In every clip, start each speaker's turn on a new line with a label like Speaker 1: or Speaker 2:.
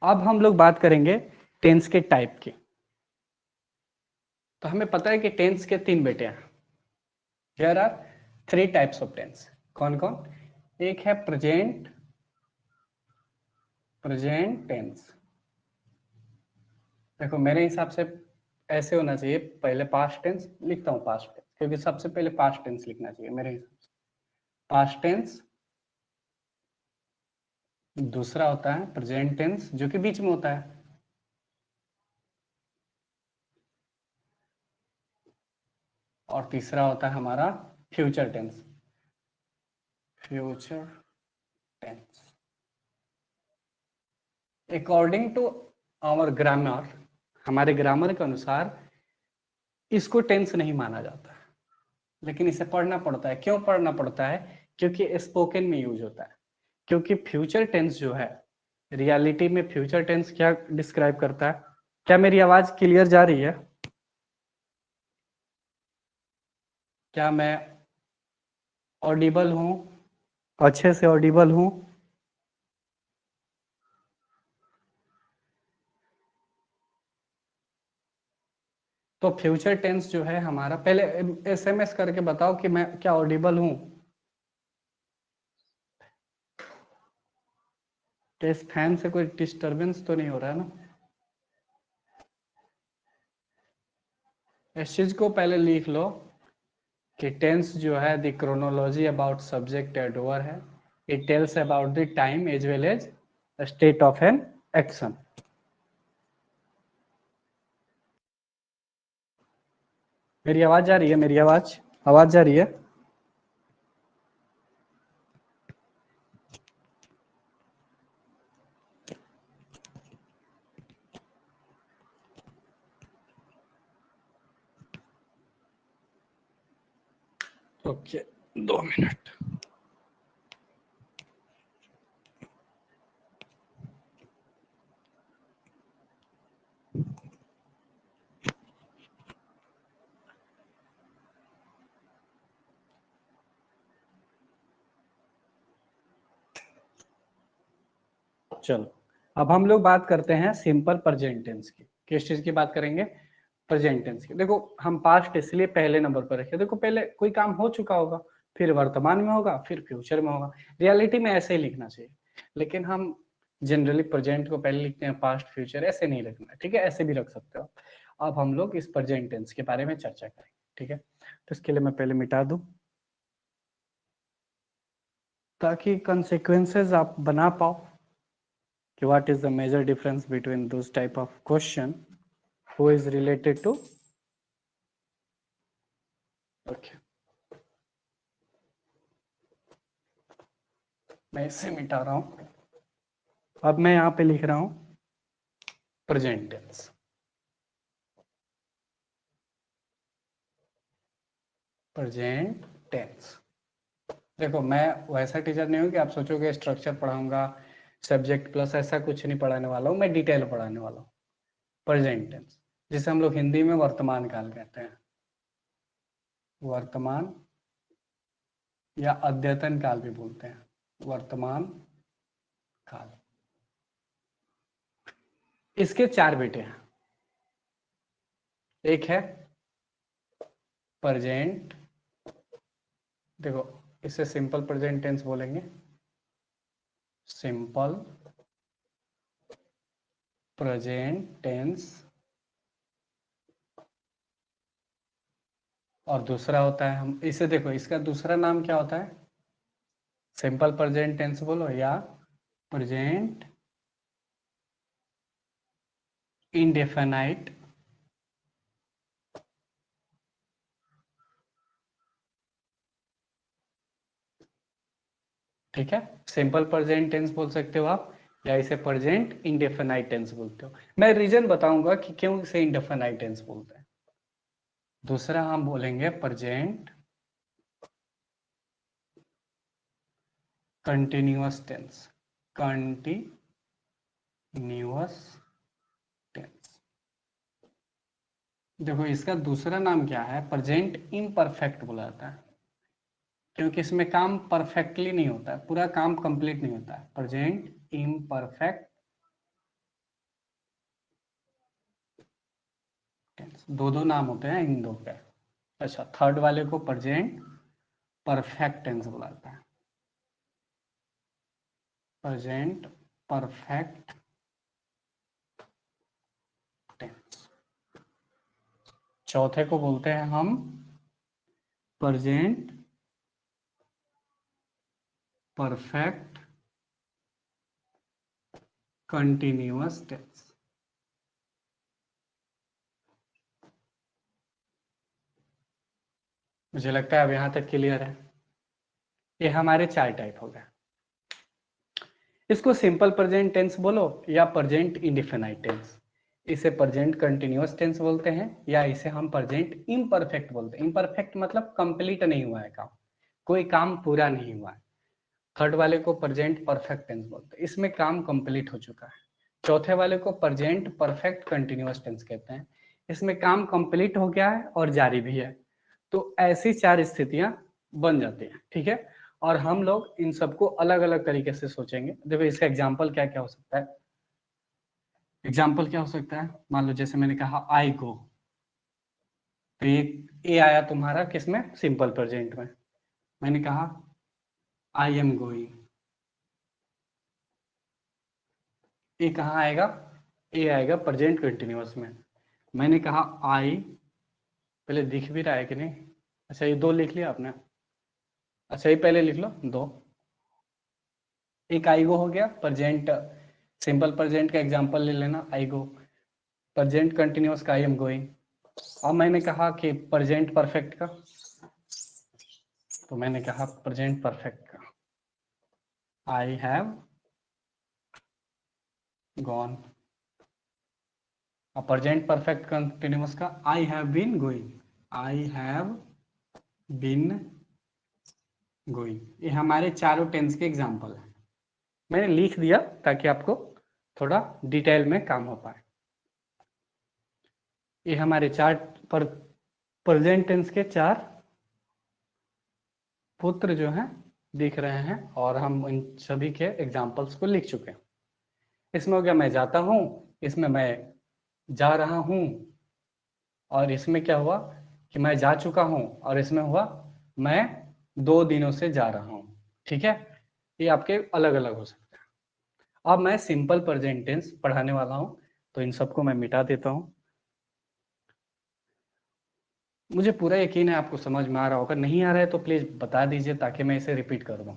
Speaker 1: अब हम लोग बात करेंगे टेंस के टाइप की। तो हमें पता है कि टेंस के 3 बेटे हैं। There are 3 types of tense. कौन कौन? एक है प्रेजेंट टेंस। देखो मेरे हिसाब से ऐसे होना चाहिए, पहले पास्ट टेंस लिखता हूँ, पास्ट टेंस, क्योंकि सबसे पहले पास्ट टेंस लिखना चाहिए मेरे हिसाब से। पास्ट टेंस, दूसरा होता है प्रेजेंट टेंस जो कि बीच में होता है, और तीसरा होता है हमारा future tense. Future tense according to our grammar, हमारे ग्रामर के अनुसार इसको टेंस नहीं माना जाता, लेकिन इसे पढ़ना पड़ता है। क्यों पढ़ना पड़ता है? क्योंकि स्पोकन में यूज होता है। क्योंकि फ्यूचर टेंस जो है, रियलिटी में फ्यूचर टेंस क्या डिस्क्राइब करता है? क्या मेरी आवाज क्लियर जा रही है? क्या मैं ऑडिबल हूं? अच्छे से ऑडिबल हूं? तो फ्यूचर टेंस जो है हमारा, पहले एसएमएस करके बताओ कि मैं क्या ऑडिबल हूं। तो इस फैन से कोई डिस्टरबेंस तो नहीं हो रहा है ना? इस चीज को पहले लिख लो कि टेंस जो है the chronology about subject and over है। It tells about the time as well as state of an action. मेरी आवाज जा रही है? मेरी आवाज आवाज जा रही है? Okay, 2 minute. चलो, अब हम लोग बात करते हैं सिंपल प्रेजेंट टेंस की। किस चीज की बात करेंगे? प्रेजेंट टेंस की। देखो हम पास्ट इसलिए पहले नंबर पर रखे, देखो पहले कोई काम हो चुका होगा, फिर वर्तमान में होगा, फिर फ्यूचर में होगा। रियलिटी में ऐसे ही लिखना चाहिए, लेकिन हम जनरली प्रेजेंट को पहले लिखते हैं, पास्ट फ्यूचर ऐसे नहीं लिखना। ठीक है, ऐसे भी रख सकते हो। अब हम लोग इस प्रेजेंट टेंस के बारे में चर्चा करेंगे। ठीक है, तो इसके लिए मैं पहले मिटा दूं ताकि कंसिक्वेंसेस आप बना पाओ कि what is the major difference between those type of question who is related to। okay, मैं इसे मिटा रहा हूं। अब मैं यहां पे लिख रहा हूं प्रेजेंट टेंस। Present tense. देखो मैं वैसा टीचर नहीं हूं कि आप सोचोगे स्ट्रक्चर पढ़ाऊंगा, सब्जेक्ट प्लस, ऐसा कुछ नहीं पढ़ाने वाला हूं। मैं डिटेल पढ़ाने वाला हूं। प्रेजेंट टेंस जिसे हम लोग हिंदी में वर्तमान काल कहते हैं, वर्तमान या अद्यतन काल भी बोलते हैं, वर्तमान काल। इसके 4 बेटे हैं। एक है प्रेजेंट, देखो इसे सिंपल प्रेजेंट टेंस बोलेंगे, सिंपल प्रेजेंट टेंस। और दूसरा होता है, हम इसे देखो, इसका दूसरा नाम क्या होता है? सिंपल प्रेजेंट टेंस बोलो या प्रेजेंट इंडेफिनाइट। ठीक है, सिंपल प्रेजेंट टेंस बोल सकते हो आप, या इसे प्रेजेंट इंडेफिनाइट टेंस बोलते हो। मैं रीजन बताऊंगा कि क्यों इसे इंडेफिनाइट टेंस बोलते हैं। दूसरा हम बोलेंगे present continuous tense, continuous tense. देखो इसका दूसरा नाम क्या है? प्रेजेंट इम्परफेक्ट बोला जाता है, क्योंकि इसमें काम परफेक्टली नहीं होता है, पूरा काम कंप्लीट नहीं होता है। प्रेजेंट इम्परफेक्ट टेंस, दो दो नाम होते हैं इन दो के। अच्छा, थर्ड वाले को प्रेजेंट परफेक्ट टेंस बोला जाता है, प्रेजेंट परफेक्ट टेंस। चौथे को बोलते हैं हम प्रेजेंट परफेक्ट कंटिन्यूअस टेंस। मुझे लगता है अब यहां तक क्लियर है। ये हमारे चार टाइप हो गए। इसको सिंपल प्रेजेंट टेंस बोलो या प्रेजेंट इंडेफिनाइट टेंस। इसे प्रेजेंट कंटिन्यूअस टेंस बोलते हैं या इसे हम प्रेजेंट इम्परफेक्ट बोलते हैं। इम्परफेक्ट मतलब कंप्लीट नहीं हुआ है काम, कोई काम पूरा नहीं हुआ है। थर्ड वाले को प्रेजेंट परफेक्ट टेंस बोलते हैं, इसमें काम कंप्लीट हो चुका है। चौथे वाले को प्रेजेंट परफेक्ट कंटिन्यूअस टेंस कहते हैं, इसमें काम कंप्लीट हो गया है और जारी भी है। तो ऐसी चार स्थितियां बन जाती हैं, ठीक है। और हम लोग इन सबको अलग अलग तरीके से सोचेंगे। देखो इसका एग्जाम्पल क्या क्या हो सकता है। एग्जाम्पल क्या हो सकता है, मान लो जैसे मैंने कहा आई गो, तो ये आया तुम्हारा किसमें, सिंपल प्रेजेंट में। मैंने कहा आई एम गोइंग, ये कहाँ आएगा, ये आएगा प्रेजेंट कंटिन्यूअस में। मैंने कहा आई, पहले दिख भी रहा है कि नहीं, अच्छा ये दो लिख लिया आपने, अच्छा ये पहले लिख लो दो। एक आई गो हो गया प्रेजेंट, सिंपल प्रेजेंट का एग्जांपल ले लेना आई गो। प्रेजेंट कंटिन्यूअस का आई एम गोइंग। अब मैंने कहा कि प्रेजेंट परफेक्ट का, तो मैंने कहा प्रेजेंट परफेक्ट का आई हैव गॉन। अब प्रेजेंट परफेक्ट कंटिन्यूअस का I have been going, I have been going. ये हमारे चारों टेंस के एग्जांपल है। मैंने लिख दिया ताकि आपको थोड़ा डिटेल में काम हो पाए। ये हमारे चार पर प्रेजेंट टेंस के चार पुत्र जो हैं दिख रहे हैं और हम इन सभी के एग्जांपल्स को लिख चुके हैं। इसमें हो गया मैं जाता हूं, इसमें मैं जा रहा हूं, और इसमें क्या हुआ कि मैं जा चुका हूं, और इसमें हुआ मैं 2 दिनों से जा रहा हूं। ठीक है, ये आपके अलग अलग हो सकते हैं। अब मैं सिंपल प्रेजेंट टेंस पढ़ाने वाला हूं, तो इन सबको मैं मिटा देता हूं। मुझे पूरा यकीन है आपको समझ में आ रहा होगा, नहीं आ रहा है तो प्लीज बता दीजिए ताकि मैं इसे रिपीट कर दूं।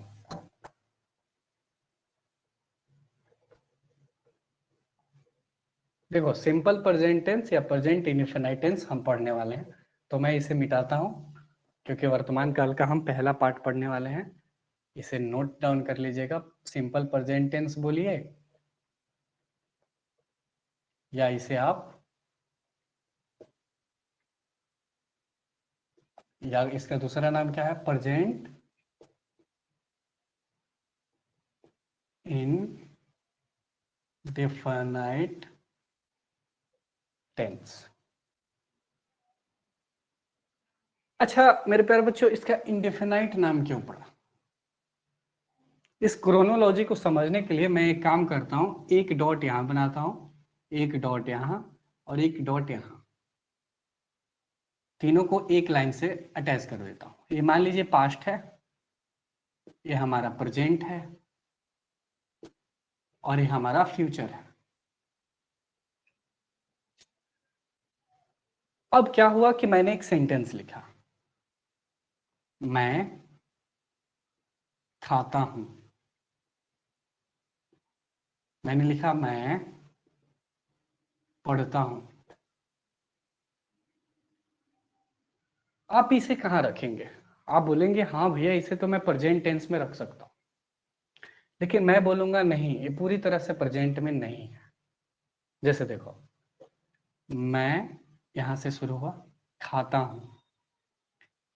Speaker 1: देखो सिंपल प्रेजेंट टेंस या प्रेजेंट इंडेफिनिट टेंस हम पढ़ने वाले हैं, तो मैं इसे मिटाता हूं क्योंकि वर्तमान काल का हम पहला पार्ट पढ़ने वाले हैं। इसे नोट डाउन कर लीजिएगा। सिंपल प्रेजेंट टेंस बोलिए, या इसे आप, या इसका दूसरा नाम क्या है, प्रेजेंट इंडेफिनिट टेंस। अच्छा मेरे प्यारे बच्चों, इसका इंडेफिनाइट नाम क्यों पड़ा? इस क्रोनोलॉजी को समझने के लिए मैं एक काम करता हूं, एक डॉट यहां बनाता हूं, एक डॉट यहां और एक डॉट यहां, तीनों को एक लाइन से अटैच कर देता हूं। ये मान लीजिए पास्ट है, ये हमारा प्रेजेंट है, और ये हमारा फ्यूचर है। अब क्या हुआ कि मैंने एक सेंटेंस लिखा, मैं खाता हूं। मैंने लिखा मैं पढ़ता हूं। आप इसे कहां रखेंगे? आप बोलेंगे हाँ भैया इसे तो मैं प्रेजेंट टेंस में रख सकता हूं, लेकिन मैं बोलूंगा नहीं, ये पूरी तरह से प्रेजेंट में नहीं है। जैसे देखो, मैं यहां से शुरू हुआ, खाता हूं।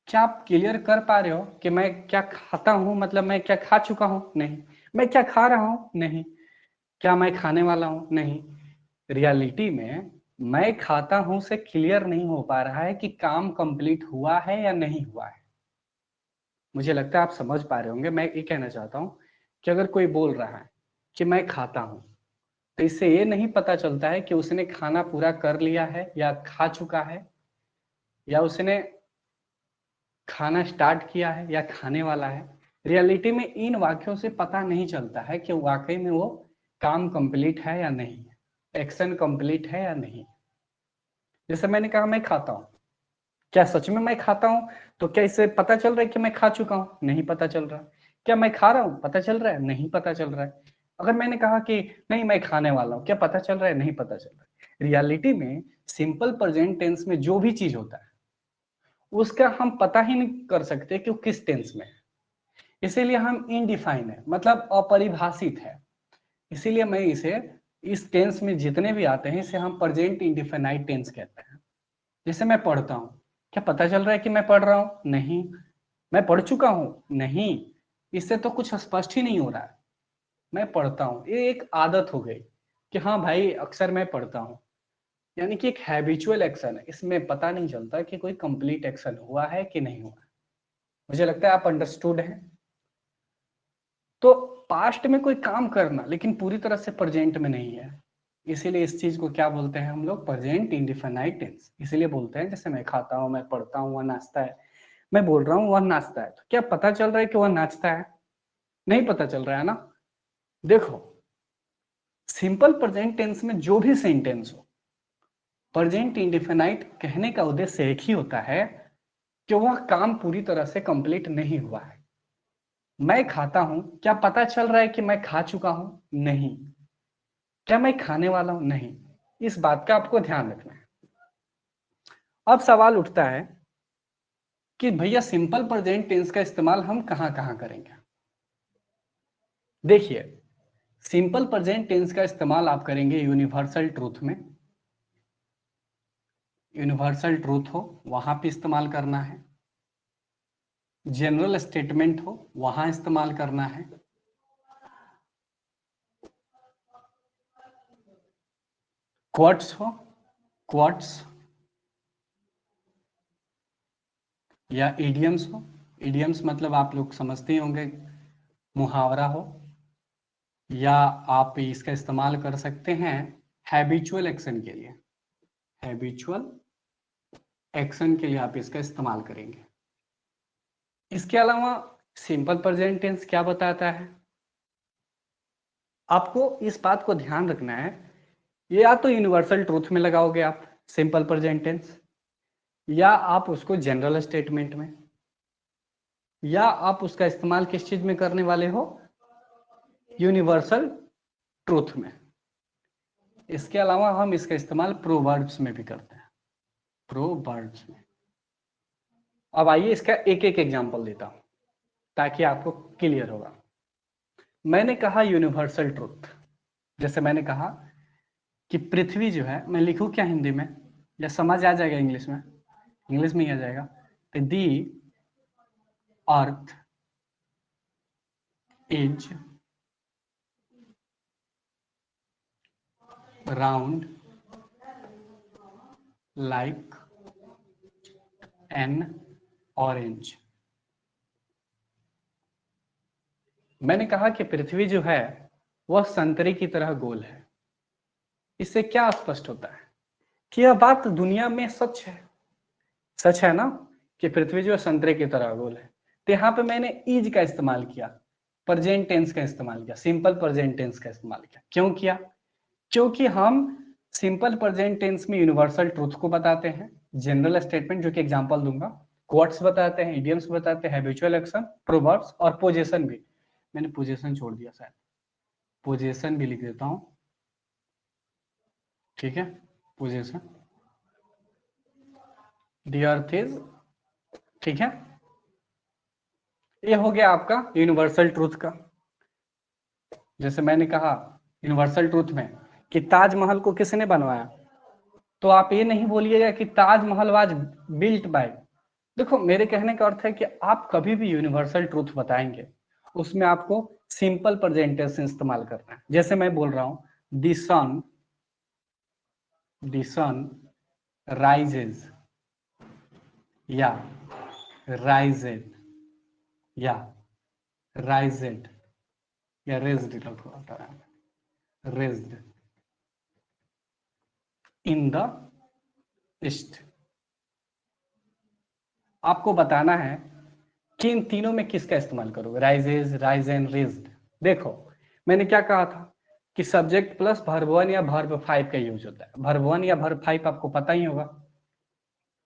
Speaker 1: क्या आप क्लियर कर पा रहे हो कि मैं क्या खाता हूं, मतलब मैं क्या खा चुका हूं? नहीं। मैं क्या खा रहा हूं? नहीं। क्या मैं खाने वाला हूं? नहीं। रियलिटी में मैं खाता हूं से क्लियर नहीं हो पा रहा है कि काम कंप्लीट हुआ है या नहीं हुआ है। मुझे लगता है आप समझ पा रहे होंगे। मैं ये कहना चाहता हूं कि अगर कोई बोल रहा है कि मैं खाता हूं, तो इससे ये नहीं पता चलता है कि उसने खाना पूरा कर लिया है या खा चुका है, या उसने खाना स्टार्ट किया है या खाने वाला है। रियलिटी में इन वाक्यों से पता नहीं चलता है कि वाकई में वो काम कंप्लीट है या नहीं, एक्शन कंप्लीट है या नहीं। जैसे मैंने कहा मैं खाता हूँ, क्या सच में मैं खाता हूँ? तो क्या इससे पता चल रहा है कि मैं खा चुका हूँ? नहीं पता चल रहा। क्या मैं खा रहा हूँ? पता चल रहा है? नहीं पता चल रहा है। अगर मैंने कहा कि नहीं मैं खाने वाला हूँ, क्या पता चल रहा है? नहीं पता चल रहा है। रियलिटी में सिंपल प्रेजेंट टेंस में जो भी चीज होता है उसका हम पता ही नहीं कर सकते कि वो किस टेंस में है। इसीलिए हम इनडिफाइन है, मतलब अपरिभाषित है। इसीलिए मैं इसे, इस टेंस में जितने भी आते हैं इसे हम प्रेजेंट इंडिफिनाइट टेंस कहते हैं। जैसे मैं पढ़ता हूँ, क्या पता चल रहा है कि मैं पढ़ रहा हूँ? नहीं। मैं पढ़ चुका हूँ? नहीं। इससे तो कुछ स्पष्ट ही नहीं हो रहा है। मैं पढ़ता हूँ, ये एक आदत हो गई कि हाँ भाई अक्सर मैं पढ़ता हूँ, यानी कि एक हैबिचुअल एक्शन है। इसमें पता नहीं चलता कि कोई कंप्लीट एक्शन हुआ है कि नहीं हुआ। मुझे लगता है आप अंडरस्टूड हैं। तो पास्ट में कोई काम करना लेकिन पूरी तरह से प्रेजेंट में नहीं है, इसीलिए इस चीज को क्या बोलते हैं हम लोग? Present indefinite tense. इसीलिए बोलते हैं जैसे मैं खाता हूँ, मैं पढ़ता हूँ, वह नाचता है। मैं बोल रहा हूँ वह नाचता है, तो क्या पता चल रहा है कि वह नाचता है? नहीं पता चल रहा है ना। देखो, सिंपल प्रेजेंट टेंस में जो भी सेंटेंस हो, प्रेजेंट इंडिफिनाइट कहने का उद्देश्य एक ही होता है कि वह काम पूरी तरह से कंप्लीट नहीं हुआ है। मैं खाता हूं, क्या पता चल रहा है कि मैं खा चुका हूं? नहीं। क्या मैं खाने वाला हूं? नहीं। इस बात का आपको ध्यान रखना है। अब सवाल उठता है कि भैया सिंपल प्रेजेंट टेंस का इस्तेमाल हम कहां कहां करेंगे? देखिए, सिंपल प्रेजेंट टेंस का इस्तेमाल आप करेंगे यूनिवर्सल ट्रूथ में। यूनिवर्सल ट्रूथ हो वहां पे इस्तेमाल करना है। जनरल स्टेटमेंट हो वहां इस्तेमाल करना है। क्वोट्स हो, क्वोट्स, या इडियम्स हो। इडियम्स मतलब आप लोग समझते ही होंगे, मुहावरा हो। या आप इसका इस्तेमाल कर सकते हैं हैबिचुअल एक्शन के लिए। हैबिचुअल एक्शन के लिए आप इसका इस्तेमाल करेंगे। इसके अलावा सिंपल प्रेजेंट टेंस क्या बताता है? आपको इस बात को ध्यान रखना है, ये या तो यूनिवर्सल ट्रूथ में लगाओगे आप सिंपल प्रेजेंट टेंस, या आप उसको जनरल स्टेटमेंट में, या आप उसका इस्तेमाल किस चीज में करने वाले हो? यूनिवर्सल ट्रूथ में। इसके अलावा हम इसका इस्तेमाल प्रोवर्ब्स में भी करते हैं, प्रोवर्ब्स में। अब आइए इसका एक एक एग्जांपल देता हूं ताकि आपको क्लियर होगा। मैंने कहा यूनिवर्सल ट्रूथ, जैसे मैंने कहा कि पृथ्वी जो है, मैं लिखूं क्या हिंदी में या समझ आ जाएगा इंग्लिश में? इंग्लिश में ही आ जाएगा। तो the earth is round like an orange. मैंने कहा कि पृथ्वी जो है वह संतरे की तरह गोल है। इससे क्या स्पष्ट होता है कि यह बात दुनिया में सच है। सच है ना कि पृथ्वी जो है संतरे की तरह गोल है। तो यहाँ पे मैंने इज का इस्तेमाल किया, प्रेजेंट टेंस का इस्तेमाल किया, सिंपल प्रेजेंट टेंस का इस्तेमाल किया। क्यों किया? क्योंकि हम सिंपल प्रेजेंट टेंस में यूनिवर्सल ट्रूथ को बताते हैं, जनरल स्टेटमेंट जो कि एग्जांपल दूंगा, क्वोट्स बताते हैं, इडियम्स बताते हैं, हैबिचुअल एक्शन, प्रोवर्ब्स और पोजेशन भी। मैंने पोजेशन छोड़ दिया शायद, पोजेशन भी लिख देता हूं। ठीक है, पोजेशन, द अर्थ इज, ठीक है। ये हो गया आपका यूनिवर्सल ट्रूथ का। जैसे मैंने कहा यूनिवर्सल ट्रूथ में कि ताजमहल को किसने बनवाया, तो आप ये नहीं बोलिएगा कि ताजमहल वाज बिल्ट बाय। देखो, मेरे कहने का अर्थ है कि आप कभी भी यूनिवर्सल ट्रूथ बताएंगे उसमें आपको सिंपल प्रेजेंट टेंस इस्तेमाल करना है। जैसे मैं बोल रहा हूं द सन राइजेज, या राइजेड, या राइजेड, या raised, raised. In the east. आपको बताना है कि इन तीनों में किसका इस्तेमाल करोगे, राइजेज, राइजन, रिज्ड। देखो मैंने क्या कहा था कि सब्जेक्ट प्लस वर्ब 1 या वर्ब 5 का यूज होता है। वर्ब 1 या वर्ब 5 आपको पता ही होगा।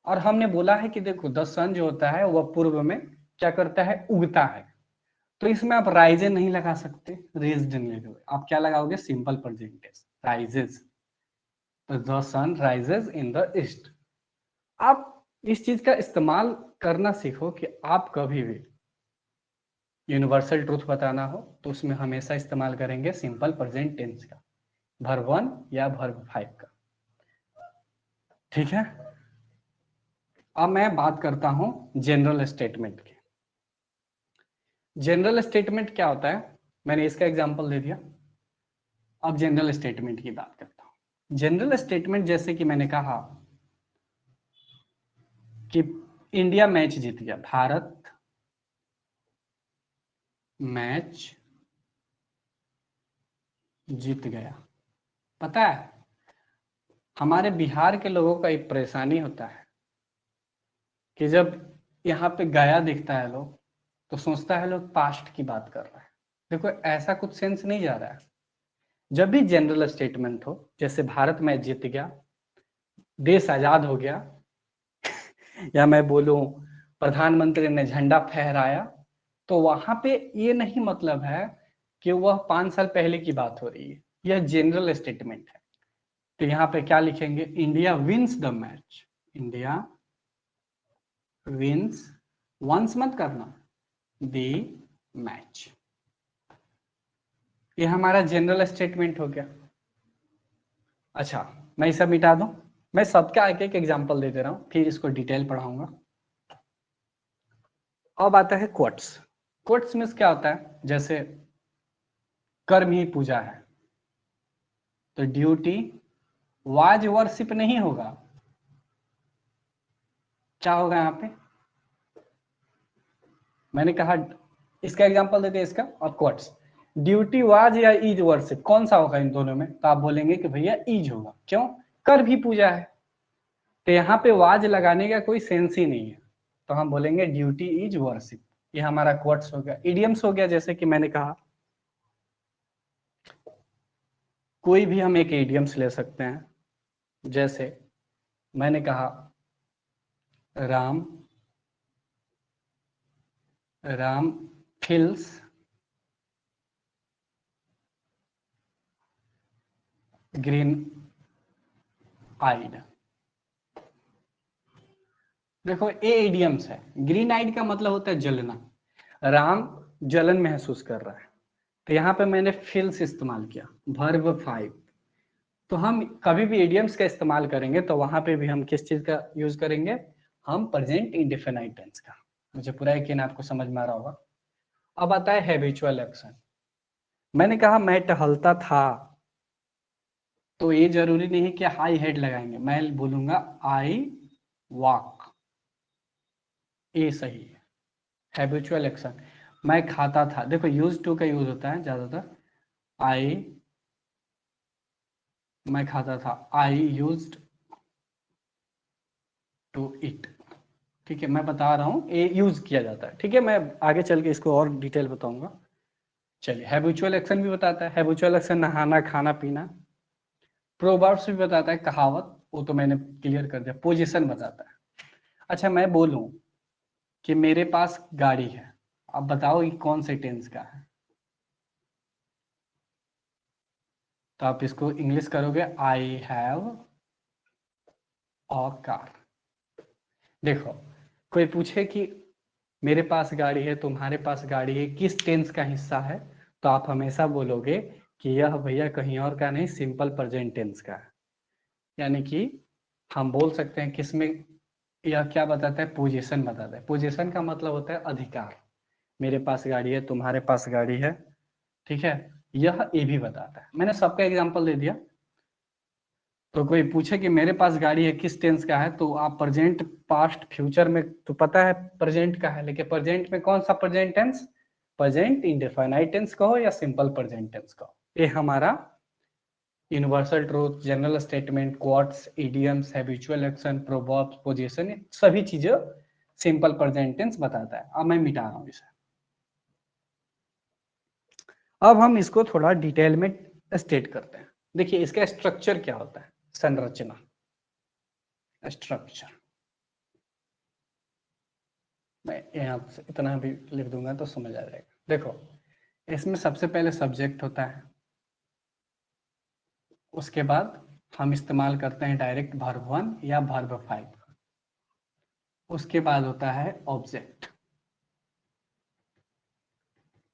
Speaker 1: और हमने बोला है कि देखो द सन जो होता है वह पूर्व में क्या करता है, उगता है। तो इसमें आप राइजे नहीं लगा सकते, रेज्ड नहीं लगाओगे, आप क्या लगाओगे, सिंपल प्रेजेंट टेंस, राइजेज। तो the sun rises in the east. आप इस चीज का इस्तेमाल करना सीखो कि आप कभी भी यूनिवर्सल ट्रूथ बताना हो तो उसमें हमेशा इस्तेमाल करेंगे सिंपल प्रेजेंट टेंस का, वर्ब 1 या वर्ब 5 का। ठीक है, अब मैं बात करता हूं जनरल स्टेटमेंट की। जनरल स्टेटमेंट क्या होता है, मैंने इसका एग्जांपल दे दिया। अब जनरल स्टेटमेंट की बात करता हूं। जनरल स्टेटमेंट जैसे कि मैंने कहा कि इंडिया मैच जीत गया, भारत मैच जीत गया। पता है हमारे बिहार के लोगों का एक परेशानी होता है कि जब यहाँ पे गया दिखता है लोग तो सोचता है लोग पास्ट की बात कर रहा है। देखो ऐसा कुछ सेंस नहीं जा रहा है। जब भी जनरल स्टेटमेंट हो, जैसे भारत मैच जीत गया, देश आजाद हो गया, या मैं बोलूं प्रधानमंत्री ने झंडा फहराया, तो वहां पे ये नहीं मतलब है कि वह 5 साल पहले की बात हो रही है, यह जनरल स्टेटमेंट है। तो यहाँ पे क्या लिखेंगे, India wins the match, India wins, once मत करना, द मैच। ये हमारा जनरल स्टेटमेंट हो गया। अच्छा मैं इसे मिटा दूं, मैं सबका एक एक एग्जांपल दे दे रहा हूं, फिर इसको डिटेल पढ़ाऊंगा। अब आता है क्वोट्स। क्वोट्स में क्या होता है, जैसे कर्म ही पूजा है, तो ड्यूटी वाज वर्शिप नहीं होगा, क्या होगा यहाँ पे, मैंने कहा इसका एग्जांपल देते हैं इसका, और क्वोट्स ड्यूटी वाज या इज वर्शिप, कौन सा होगा इन दोनों में, तो आप बोलेंगे कि भैया इज होगा। क्यों, कर भी पूजा है, तो यहाँ पे वाज लगाने का कोई सेंस ही नहीं है, तो हम बोलेंगे ड्यूटी इज वर्शिप। ये हमारा क्वोट्स हो गया। इडियम्स हो गया, जैसे कि मैंने कहा कोई भी हम एक इडियम्स ले सकते हैं। जैसे मैंने कहा राम राम फील्स ग्रीन आइड। देखो ए इडियम्स है, ग्रीन आइड का मतलब होता है जलना, राम जलन महसूस कर रहा है, तो यहाँ पे मैंने फील्स इस्तेमाल किया, वर्ब 5। तो हम कभी भी इडियम्स का इस्तेमाल करेंगे तो वहां पे भी हम किस चीज का यूज करेंगे, हम प्रेजेंट इंडेफिनाइट टेंस का। मुझे पूरा यकीन आपको समझ में आ रहा होगा। अब आता है हैबिचुअल एक्शन। मैंने कहा मैं टहलता था, तो ये जरूरी नहीं है कि आई हेड लगाएंगे, मैं बोलूंगा आई वॉक, ये सही है। हैबिचुअल एक्शन, मैं खाता था, देखो यूज टू का यूज होता है ज्यादातर, आई, मैं खाता था, आई यूज्ड टू इट। ठीक है, मैं बता रहा हूँ ये यूज किया जाता है। ठीक है, मैं आगे चल के इसको और डिटेल बताऊंगा। चलिए, हैबिचुअल एक्शन भी बताता है, हैबिचुअल एक्शन नहाना, खाना पीना। प्रोवर्ब्स भी बताता है, कहावत, वो तो मैंने क्लियर कर दिया। पोजीशन बताता है। अच्छा मैं बोलूं कि मेरे पास गाड़ी है, अब बताओ ये कौन से टेंस का है, तो आप इसको इंग्लिश करोगे आई हैव अ कार। देखो कोई पूछे कि मेरे पास गाड़ी है, तुम्हारे पास गाड़ी है, किस टेंस का हिस्सा है, तो आप हमेशा बोलोगे कि यह भैया कहीं और का नहीं, सिंपल प्रेजेंट टेंस का है। यानी कि हम बोल सकते हैं किसमें, यह क्या बताता है, पोजीशन बताता है। पोजीशन का मतलब होता है अधिकार, मेरे पास गाड़ी है, तुम्हारे पास गाड़ी है। ठीक है, यह ये भी बताता है। मैंने सबका एग्जाम्पल दे दिया। तो कोई पूछे कि मेरे पास गाड़ी है किस टेंस का है, तो आप प्रेजेंट, पास्ट, फ्यूचर में तो पता है प्रेजेंट का है, लेकिन प्रेजेंट में कौन सा present tense, present indefinite tense कहो या सिंपल प्रेजेंट टेंस कहो, ये हमारा universal truth, general statement, quotes, idioms, habitual action, proverbs, position, सभी चीजें सिंपल प्रेजेंट टेंस बताता है। अब मैं मिटा रहा हूं इसे। अब हम इसको थोड़ा डिटेल में स्टेट करते हैं। देखिए इसका स्ट्रक्चर क्या होता है, संरचना, स्ट्रक्चर। मैं यहाँ से इतना भी लिख दूंगा तो समझ आ जाएगा। देखो इसमें सबसे पहले सब्जेक्ट होता है, उसके बाद हम इस्तेमाल करते हैं डायरेक्ट वर्ब 1 या वर्ब 5। उसके बाद होता है ऑब्जेक्ट।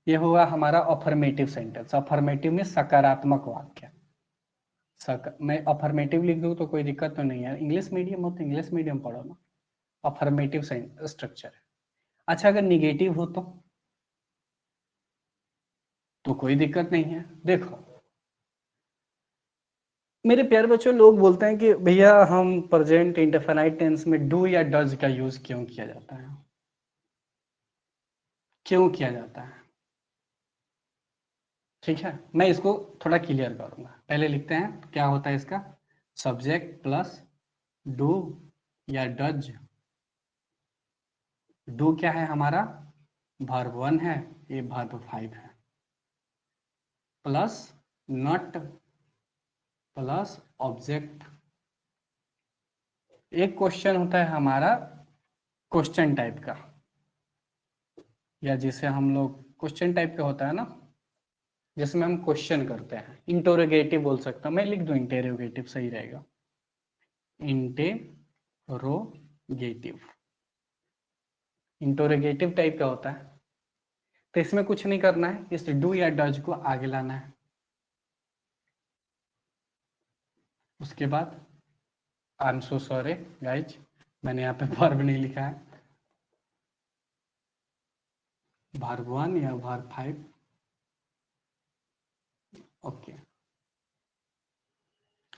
Speaker 1: ये हुआ हमारा अफर्मेटिव सेंटेंस। अफर्मेटिव में सकारात्मक वाक्य। मैं अफर्मेटिव लिख दूं तो कोई दिक्कत तो नहीं है, इंग्लिश मीडियम हो तो इंग्लिश मीडियम पढ़ो ना। अफर्मेटिव स्ट्रक्चर है। अच्छा अगर निगेटिव हो तो कोई दिक्कत नहीं है। देखो मेरे प्यारे बच्चों, लोग बोलते हैं कि भैया हम प्रेजेंट इंडेफिनाइट टेंस में डू या डज का यूज क्यों किया जाता है, क्यों किया जाता है। ठीक है, मैं इसको थोड़ा क्लियर करूंगा। पहले लिखते हैं क्या होता है इसका, सब्जेक्ट प्लस डू या डज। डू क्या है हमारा, वर्ब 1 है, ये वर्ब 5 है, प्लस नॉट प्लस ऑब्जेक्ट। एक क्वेश्चन होता है हमारा क्वेश्चन टाइप का, या जिसे हम लोग क्वेश्चन टाइप का होता है ना, जिसमें हम क्वेश्चन करते हैं। इंटरोगेटिव बोल सकता हूं, मैं लिख दूं इंटेरोगेटिव सही रहेगा। इंटेरोगेटिव, इंटरोगेटिव टाइप का होता है। तो इसमें कुछ नहीं करना है, इस डू या डज को आगे लाना है। उसके बाद I am so sorry guys, मैंने यहाँ पे वर्ब नहीं लिखा है, वर्ब 1 या वर्ब 5। ओके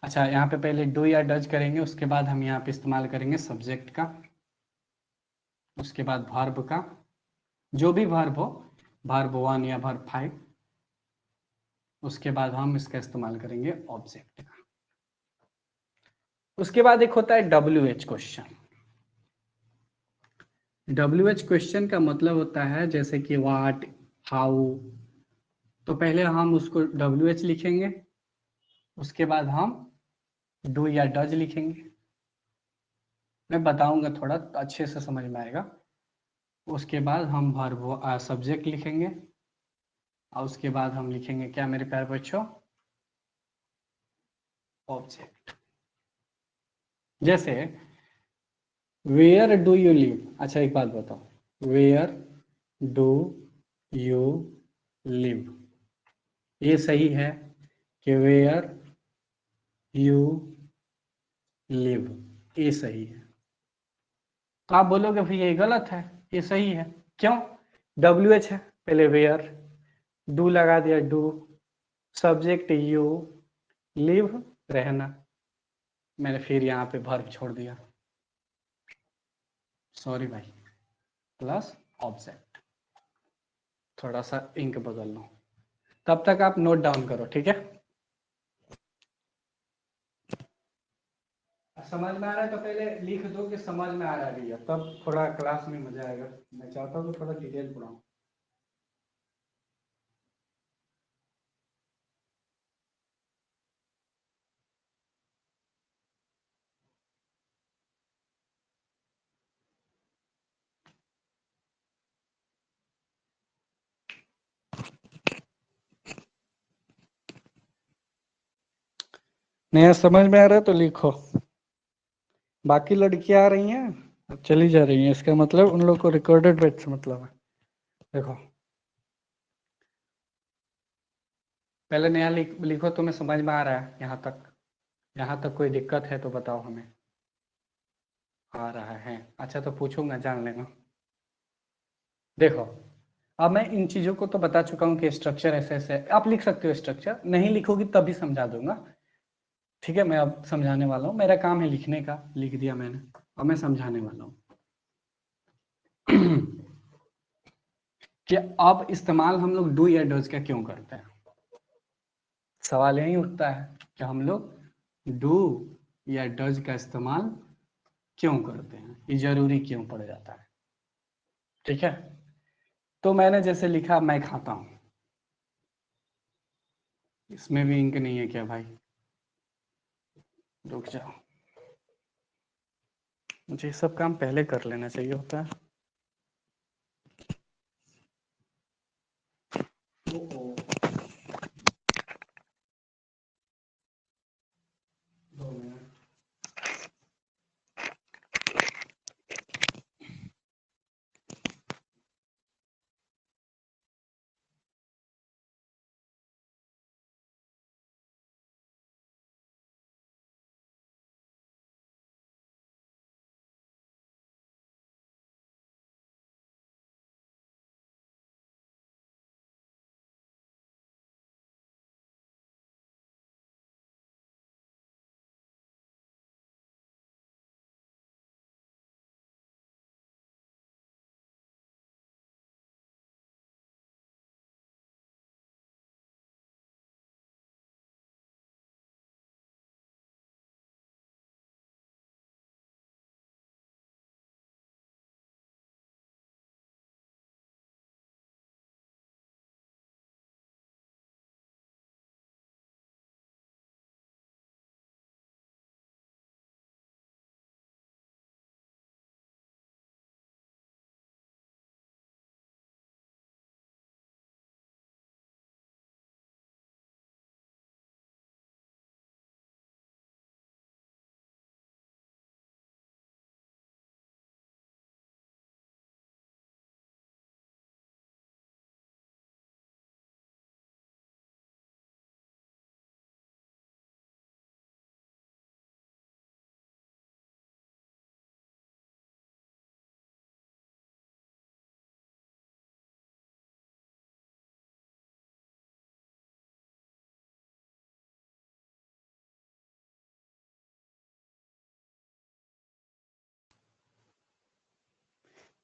Speaker 1: अच्छा, यहाँ पे पहले डू या डज करेंगे, उसके बाद हम यहाँ पे इस्तेमाल करेंगे सब्जेक्ट का, उसके बाद वर्ब का, जो भी वर्ब हो, वर्ब 1 या वर्ब 5। उसके बाद हम इसका इस्तेमाल करेंगे ऑब्जेक्ट का। उसके बाद एक होता है WH क्वेश्चन। WH क्वेश्चन का मतलब होता है जैसे कि व्हाट, हाउ। तो पहले हम उसको WH लिखेंगे, उसके बाद हम डू या डज लिखेंगे। मैं बताऊंगा थोड़ा अच्छे से समझ में आएगा। उसके बाद हम वर्ब सब्जेक्ट लिखेंगे, और उसके बाद हम लिखेंगे क्या मेरे प्यारे बच्चों, ऑब्जेक्ट। जैसे वेयर डू यू लिव। अच्छा एक बात बताओ, वेयर डू यू लिव, ये सही है कि वेयर यू लिव, ये सही है। तो आप बोलोगे भैया ये गलत है, ये सही है। क्यों, WH है, पहले वेयर, डू लगा दिया डू, सब्जेक्ट यू, लिव रहना, मैंने फिर यहाँ पे वर्ब छोड़ दिया, सॉरी भाई, प्लस ऑब्जेक्ट। थोड़ा सा इंक बदल लो, तब तक आप नोट डाउन करो, ठीक है। समझ में आ रहा है तो पहले लिख दो कि समझ में आ रहा है भैया, तब थोड़ा क्लास में मजा आएगा। मैं चाहता हूँ कि थोड़ा डिटेल पढ़ाऊँ। नया समझ में आ रहा है तो लिखो। बाकी लड़कियां आ रही हैं, चली जा रही हैं, इसका मतलब उन लोग को रिकॉर्डेड बैच से मतलब है। देखो पहले नया लिखो, तुम्हें समझ में आ रहा है यहाँ तक? यहाँ तक कोई दिक्कत है तो बताओ हमें। आ रहा है, अच्छा तो पूछूंगा, जान लेना। देखो अब मैं इन चीजों को तो बता चुका हूँ कि स्ट्रक्चर ऐसे ऐसे है। आप लिख सकते हो, स्ट्रक्चर नहीं लिखोगी तब भी समझा दूंगा। ठीक है, मैं अब समझाने वाला हूँ, मेरा काम है लिखने का, लिख दिया मैंने, अब मैं समझाने वाला हूँ। कि अब इस्तेमाल हम लोग डू या डज का क्यों करते हैं। सवाल यही उठता है कि हम लोग डू या डज का इस्तेमाल क्यों करते हैं, ये जरूरी क्यों पड़ जाता है। ठीक है, तो मैंने जैसे लिखा मैं खाता हूं, इसमें भी इंक नहीं है क्या भाई, रुक जाओ, मुझे सब काम पहले कर लेना चाहिए होता है।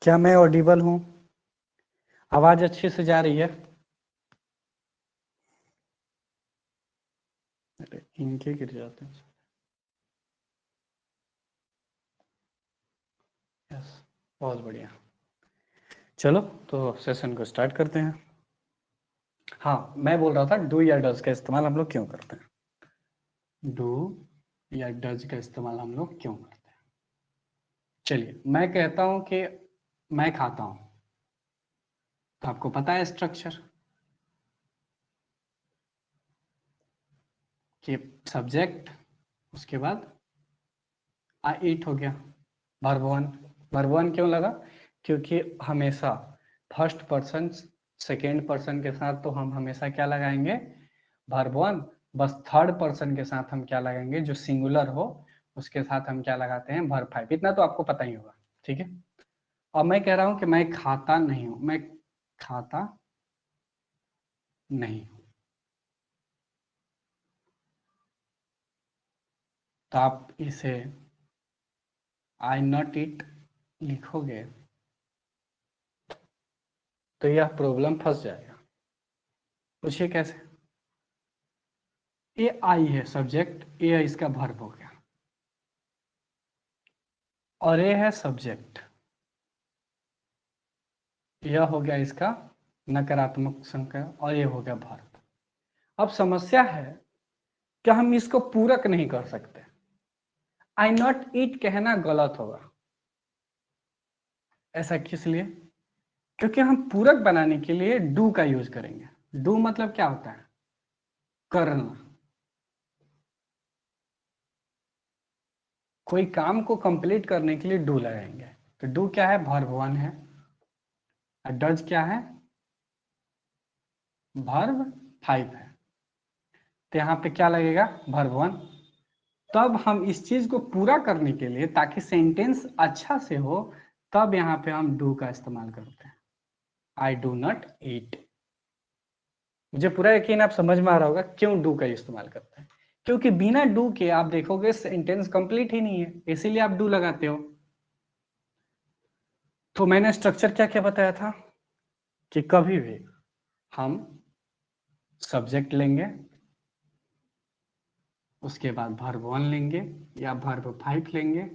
Speaker 1: क्या मैं ऑडिबल हूं, आवाज अच्छे से जा रही है? अरे इनके गिर जाते हैं। यस, बहुत बढ़िया। चलो तो सेशन को स्टार्ट करते हैं। हाँ, मैं बोल रहा था डू या डज का इस्तेमाल हम लोग क्यों करते हैं, डू या डज का इस्तेमाल हम लोग क्यों करते हैं। चलिए मैं कहता हूं कि मैं खाता हूं, तो आपको पता है स्ट्रक्चर कि सब्जेक्ट, उसके बाद आई ईट हो गया, वर्ब वन। वर्ब वन क्यों लगा, क्योंकि हमेशा फर्स्ट पर्सन सेकेंड पर्सन के साथ तो हम हमेशा क्या लगाएंगे, वर्ब वन। बस थर्ड पर्सन के साथ हम क्या लगाएंगे, जो सिंगुलर हो उसके साथ हम क्या लगाते हैं, वर्ब फाइव। इतना तो आपको पता ही होगा। ठीक है, अब मैं कह रहा हूं कि मैं खाता नहीं हूं, मैं खाता नहीं हूं, तो आप इसे आई नॉट इट लिखोगे तो यह प्रॉब्लम फंस जाएगा। पूछिए कैसे। ए आई है सब्जेक्ट, ए इसका वर्ब हो गया, और ए है सब्जेक्ट, यह हो गया इसका नकारात्मक संख्या, और ये हो गया वर्ब। अब समस्या है कि हम इसको पूरक नहीं कर सकते। आई नॉट ईट कहना गलत होगा। ऐसा किस लिए, क्योंकि हम पूरक बनाने के लिए डू का यूज करेंगे। डू मतलब क्या होता है, करना। कोई काम को कंप्लीट करने के लिए डू लगाएंगे, तो डू क्या है, वर्ब वन है, और डज क्या है, वर्ब फाइव है। तो यहाँ पे क्या लगेगा, वर्ब वन। तब हम इस चीज को पूरा करने के लिए, ताकि सेंटेंस अच्छा से हो, तब यहाँ पे हम डू का इस्तेमाल करते हैं। I do not eat. मुझे पूरा यकीन आप समझ में आ रहा होगा क्यों डू का इस्तेमाल करते हैं, क्योंकि बिना डू के आप देखोगे सेंटेंस कंप्लीट ही नहीं है, इसीलिए आप डू लगाते हो। तो मैंने स्ट्रक्चर क्या क्या बताया था, कि कभी भी हम सब्जेक्ट लेंगे, उसके बाद वर्ब 1 लेंगे या वर्ब 5 लेंगे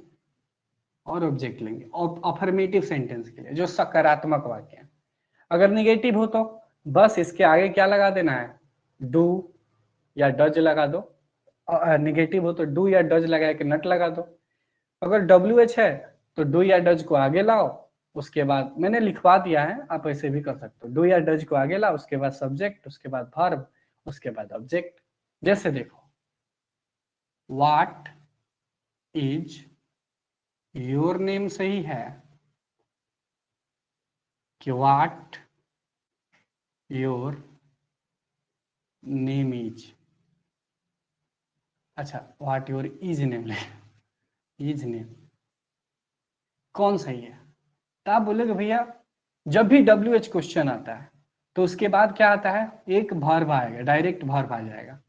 Speaker 1: और ऑब्जेक्ट लेंगे। और अफर्मेटिव सेंटेंस के लिए जो सकारात्मक वाक्य है। अगर निगेटिव हो तो बस इसके आगे क्या लगा देना है, डू या डज लगा दो। निगेटिव हो तो डू या डज लगा के नट लगा दो। अगर WH है तो डू या डज को आगे लाओ, उसके बाद मैंने लिखवा दिया है, आप ऐसे भी कर सकते हो। डू या डज को आगे लाओ, उसके बाद सब्जेक्ट, उसके बाद वर्ब, उसके बाद ऑब्जेक्ट। जैसे देखो, व्हाट इज योर नेम सही है कि व्हाट योर नेम इज। अच्छा, व्हाट योर इज नेम ले, इज नेम कौन सही है? तो आप बोलोगे भैया जब भी WH क्वेश्चन आता है तो उसके बाद क्या आता है, एक वर्ब आएगा, डायरेक्ट वर्ब आ जाएगा।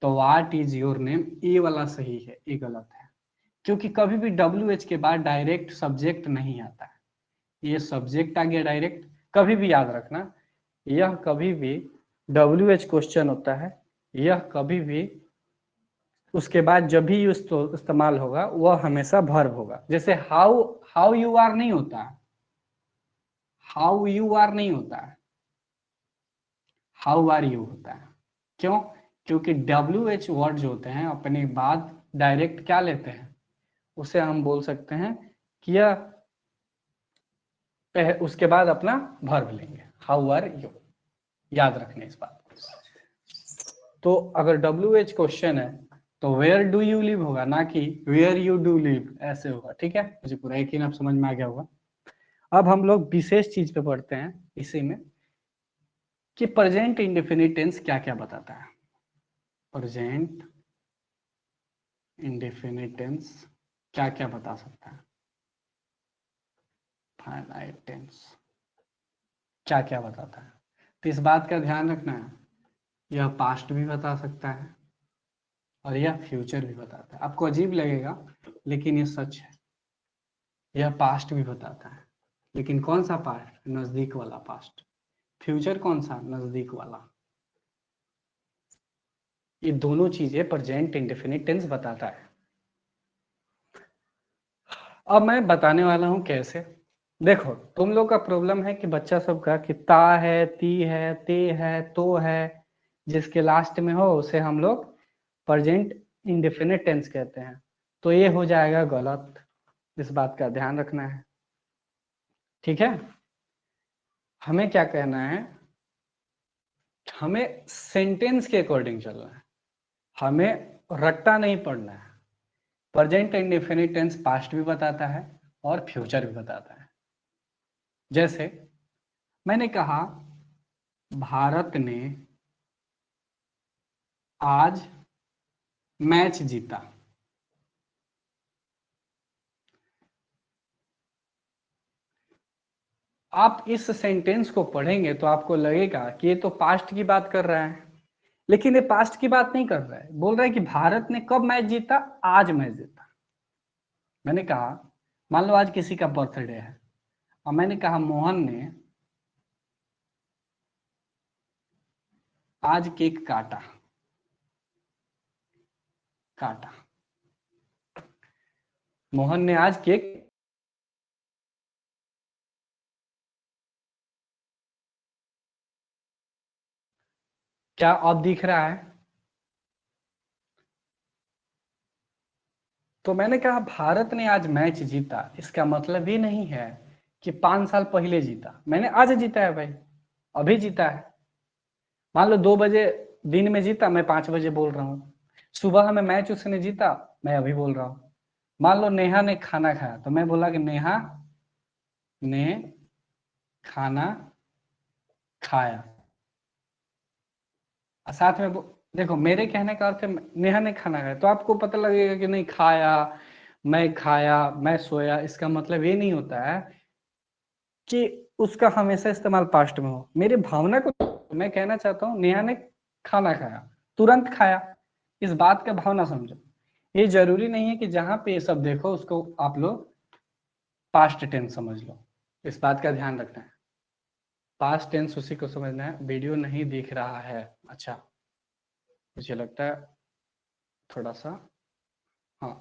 Speaker 1: तो व्हाट इज योर नेम, ये वाला सही है, ये गलत है। क्योंकि कभी भी WH के बाद डायरेक्ट सब्जेक्ट नहीं आता है, ये सब्जेक्ट आ गया डायरेक्ट। कभी भी याद रखना, यह कभी भी WH क्वेश्चन होता है, यह कभी भी उसके बाद जब भी इस्तेमाल होगा वह हमेशा वर्ब होगा। जैसे हाउ हाउ यू आर नहीं होता है, हाउ यू आर नहीं होता है, हाउ आर यू होता है। क्यों? क्योंकि WH वर्ड जो होते हैं अपने बाद डायरेक्ट क्या लेते हैं, उसे हम बोल सकते हैं कि यह उसके बाद अपना वर्ब लेंगे, हाउ आर यू। याद रखने इस बात को। तो अगर WH क्वेश्चन है तो वेयर डू यू लिव होगा, ना कि वेयर यू डू लिव, ऐसे होगा। ठीक है, मुझे पूरा यकीन आप समझ में आ गया होगा। अब हम लोग विशेष चीज पे पढ़ते हैं इसी में कि प्रेजेंट इंडेफिनिट टेंस क्या क्या बताता है। प्रेजेंट इंडेफिनिट टेंस क्या क्या बता सकता है, फाइनाइट टेंस क्या क्या बताता है। तो इस बात का ध्यान रखना है, यह पास्ट भी बता सकता है और यह फ्यूचर भी बताता है। आपको अजीब लगेगा लेकिन ये सच है, यह पास्ट भी बताता है। लेकिन कौन सा पास्ट? नजदीक वाला पास्ट। फ्यूचर कौन सा? नजदीक वाला। ये दोनों चीजें प्रेजेंट इंडेफिनिट टेंस बताता है। अब मैं बताने वाला हूं कैसे। देखो, तुम लोग का प्रॉब्लम है कि बच्चा सब का कि ता है, ती है, ते है, तो है, जिसके लास्ट में हो उसे हम लोग प्रेजेंट इंडेफिनिट टेंस कहते हैं। तो ये हो जाएगा गलत, इस बात का ध्यान रखना है। ठीक है, हमें क्या कहना है, हमें सेंटेंस के अकॉर्डिंग चलना है, हमें रट्टा नहीं पढ़ना है। प्रेजेंट इंडेफिनिट टेंस पास्ट भी बताता है और फ्यूचर भी बताता है। जैसे मैंने कहा भारत ने आज मैच जीता। आप इस सेंटेंस को पढ़ेंगे तो आपको लगेगा कि ये तो पास्ट की बात कर रहा है, लेकिन ये पास्ट की बात नहीं कर रहा है। बोल रहा है कि भारत ने कब मैच जीता, आज मैच जीता। मैंने कहा मान लो आज किसी का बर्थडे है और मैंने कहा मोहन ने आज केक काटा, काटा। मोहन ने आज केक, क्या अब दिख रहा है? तो मैंने कहा भारत ने आज मैच जीता, इसका मतलब ये नहीं है कि 5 साल पहले जीता। मैंने आज जीता है भाई, अभी जीता है। मान लो 2 बजे दिन में जीता, मैं 5 बजे बोल रहा हूँ। सुबह में मैच उसने जीता, मैं अभी बोल रहा हूँ। मान लो नेहा ने खाना खाया तो मैं बोला कि नेहा ने खाना खाया। साथ में देखो, मेरे कहने का अर्थ है नेहा ने खाना खाया, तो आपको पता लगेगा कि नहीं खाया, मैं खाया, मैं सोया। इसका मतलब ये नहीं होता है कि उसका हमेशा इस्तेमाल पास्ट में हो। मेरे भावना को मैं कहना चाहता हूँ नेहा ने खाना खाया, तुरंत खाया। इस बात का भावना समझो। ये जरूरी नहीं है कि जहां पे ये सब देखो उसको आप लोग पास्ट टेंस समझ लो, इस बात का ध्यान रखना है। पास्ट टेंस उसी को समझना है। वीडियो नहीं दिख रहा है, अच्छा, मुझे लगता है थोड़ा सा, हाँ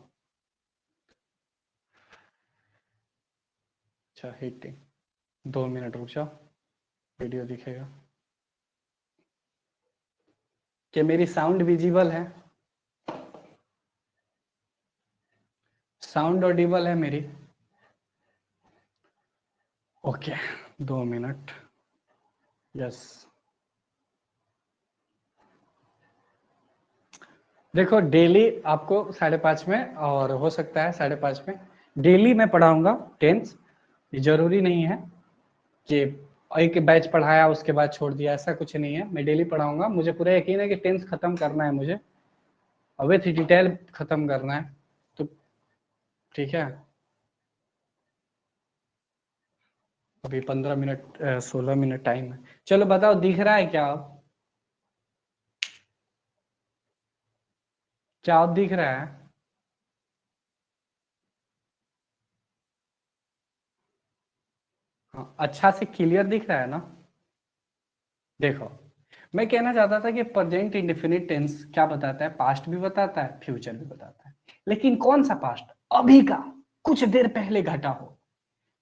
Speaker 1: अच्छा हीटिंग, 2 मिनट रुक जाओ, वीडियो दिखेगा कि मेरी साउंड विजिबल है, साउंड ऑडिबल है मेरी? Okay 2 minute, yes. देखो डेली आपको 5:30 में, और हो सकता है 5:30 में, डेली मैं पढ़ाऊंगा टेंस। ये जरूरी नहीं है कि एक बैच पढ़ाया उसके बाद छोड़ दिया, ऐसा कुछ नहीं है। मैं डेली पढ़ाऊंगा, मुझे पूरा यकीन है कि टेंस खत्म करना है मुझे, और विथ डिटेल खत्म करना है, तो ठीक है। अभी 15 मिनट 16 मिनट टाइम है। चलो बताओ, दिख रहा है क्या अब? क्या अब दिख रहा है? हाँ, अच्छा से क्लियर दिख रहा है ना? देखो, मैं कहना चाहता था कि प्रेजेंट इंडेफिनिट टेंस क्या बताता है, पास्ट भी बताता है, फ्यूचर भी बताता है, लेकिन कौन सा पास्ट? अभी का, कुछ देर पहले घटा हो।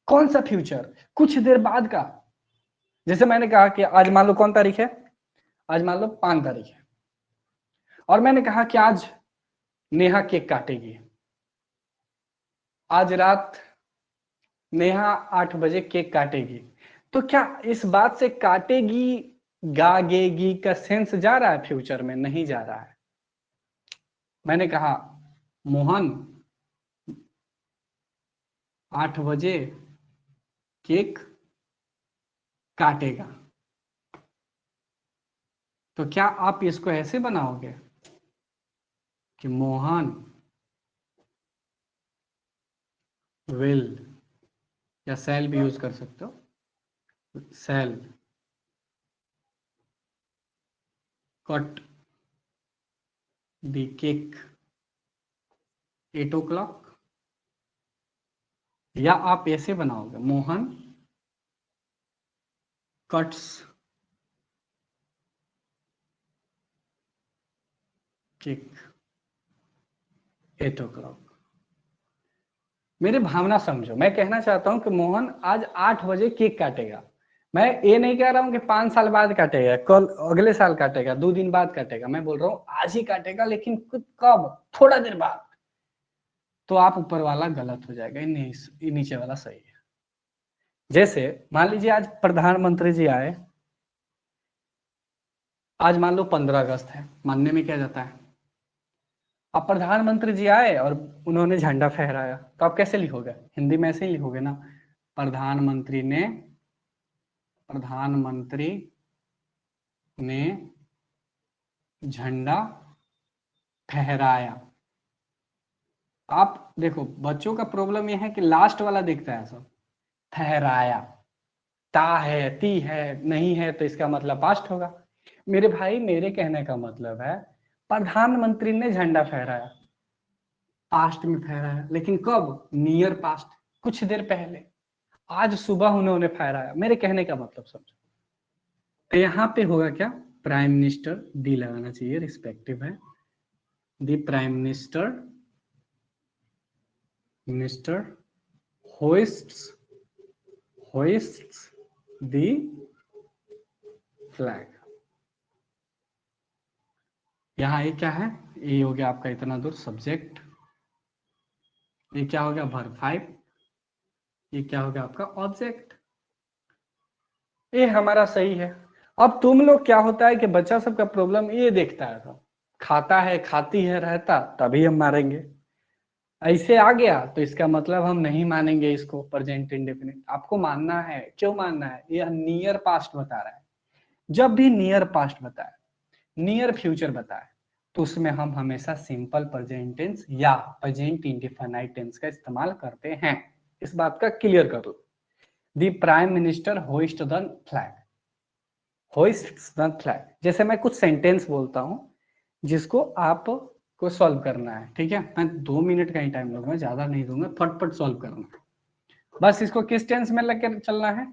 Speaker 1: कौन सा फ्यूचर? कुछ देर बाद का। जैसे मैंने कहा कि आज मान लो कौन तारीख है, आज मान लो 5 तारीख है, और मैंने कहा कि आज नेहा केक काटेगी। आज रात नेहा 8 बजे केक काटेगी। तो क्या इस बात से काटेगी गागेगी का सेंस जा रहा है फ्यूचर में? नहीं जा रहा है। मैंने कहा मोहन 8 बजे केक काटेगा, तो क्या आप इसको ऐसे बनाओगे कि मोहन विल, या सेल भी यूज कर सकते हो, cell cut the cake 8 o'clock, या आप ऐसे बनाओगे मोहन कट्स केक 8 o'clock। मेरी भावना समझो, मैं कहना चाहता हूं कि मोहन आज 8 बजे केक काटेगा। मैं ये नहीं कह रहा हूं कि 5 साल बाद काटेगा, कल अगले साल काटेगा, 2 दिन बाद काटेगा। मैं बोल रहा हूं आज ही काटेगा, लेकिन कब? थोड़ा देर बाद। तो आप ऊपर वाला गलत हो जाएगा, नीचे वाला सही है। जैसे मान लीजिए आज प्रधानमंत्री जी आए, आज मान लो 15 अगस्त है, मानने में क्या जाता है? अब प्रधानमंत्री जी आए और उन्होंने झंडा फहराया, तो आप कैसे लिखोगे? हिंदी में ऐसे ही लिखोगे ना, प्रधानमंत्री ने, प्रधानमंत्री ने झंडा फहराया। आप देखो, बच्चों का प्रॉब्लम यह है कि लास्ट वाला दिखता है सब, फहराया, ता है ती है, नहीं है तो इसका मतलब पास्ट होगा। मेरे भाई, मेरे कहने का मतलब है प्रधानमंत्री ने झंडा फहराया, पास्ट में फहराया, लेकिन कब? नियर पास्ट, कुछ देर पहले। आज सुबह उन्होंने फहराया। मेरे कहने का मतलब समझो। तो यहाँ पे होगा क्या? प्राइम मिनिस्टर, डी लगाना चाहिए, रिस्पेक्टिव है, the prime minister, minister hoists, hoists the flag. यहाँ ये क्या है? ये हो गया आपका इतना दूर सब्जेक्ट, ये क्या हो गया? वर्ब 5, ये क्या हो गया आपका? ऑब्जेक्ट। ये हमारा सही है। अब तुम लोग क्या होता है कि बच्चा सबका प्रॉब्लम ये देखता है, तो खाता है खाती है रहता, तभी हम मारेंगे। ऐसे आ गया तो इसका मतलब हम नहीं मानेंगे इसको प्रेजेंट इंडेफिनिट। आपको मानना है, क्यों मानना है? यह नियर पास्ट बता रहा है। जब भी नियर पास्ट बताए, नियर फ्यूचर बताए, तो उसमें हम हमेशा सिंपल प्रेजेंट टेंस या प्रेजेंट इंडेफिनाइट टेंस का इस्तेमाल करते हैं। इस बात का क्लियर कर लो। The prime minister hoist the flag, hoists the flag. जैसे मैं कुछ सेंटेंस बोलता हूं जिसको आप को सॉल्व करना है, ठीक है? मैं 2 मिनट का ही टाइम लूंगा, ज्यादा नहीं दूंगा, फटफट सॉल्व करना है। बस इसको किस टेंस में लेकर चलना है?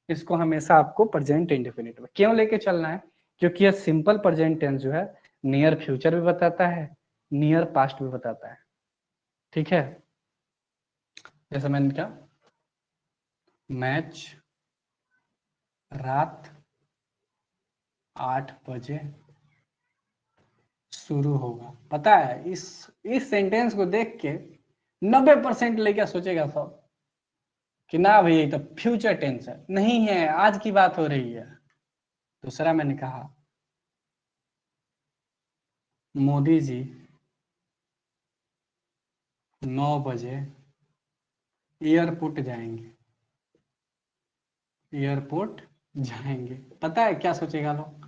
Speaker 1: इसको हमेशा आपको प्रेजेंट इंडेफिनिट में क्यों लेके चलना है? क्योंकि यह सिंपल प्रेजेंट टेंस जो है नियर फ्यूचर भी बताता है, नियर पास्ट भी बताता है। ठीक है, जैसे मैंने क्या, मैच रात 8 बजे शुरू होगा। पता है इस सेंटेंस को देख के 90% लेके सोचेगा सब कि ना भैया ये तो फ्यूचर टेंस है, नहीं है, आज की बात हो रही है। दूसरा मैंने कहा मोदी जी 9 बजे एयरपोर्ट जाएंगे, एयरपोर्ट जाएंगे। पता है क्या सोचेगा लोग,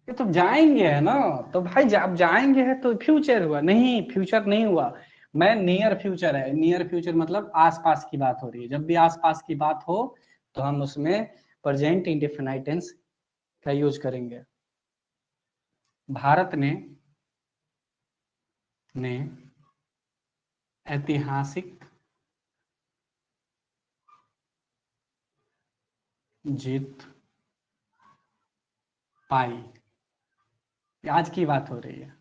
Speaker 1: ये तो जाएंगे है ना, तो भाई अब जाएंगे है तो फ्यूचर हुआ, नहीं फ्यूचर नहीं हुआ। मैं नियर फ्यूचर है, नियर फ्यूचर मतलब आसपास की बात हो रही है। जब भी आसपास की बात हो तो हम उसमें प्रेजेंट इंडेफिनाइट टेंस का यूज करेंगे। भारत ने ऐतिहासिक जीत पाई। आज की बात हो रही है,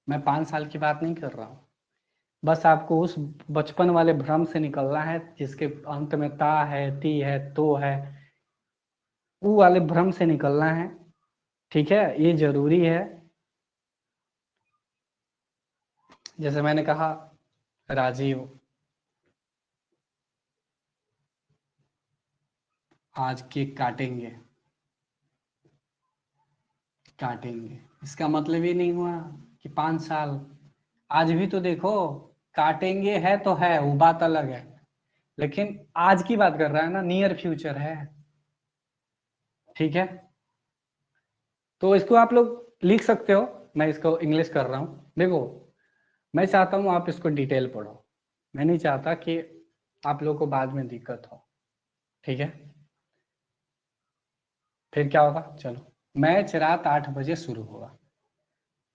Speaker 1: मैं 5 साल की बात नहीं कर रहा हूँ। बस आपको उस बचपन वाले भ्रम से निकलना है जिसके अंत में ता है, ती है, तो है, वो वाले भ्रम से निकलना है। ठीक है, ये जरूरी है। जैसे मैंने कहा राजीव आज केक काटेंगे, काटेंगे इसका मतलब ये नहीं हुआ कि 5 साल। आज भी तो देखो, काटेंगे है तो है, वो बात अलग है, लेकिन आज की बात कर रहा है ना, नियर फ्यूचर है। ठीक है, तो इसको आप लोग लिख सकते हो, मैं इसको इंग्लिश कर रहा हूँ। देखो मैं चाहता हूँ आप इसको डिटेल पढ़ो, मैं नहीं चाहता कि आप लोग को बाद में दिक्कत हो। ठीक है, फिर क्या होगा, चलो मैच रात 8 बजे शुरू होगा,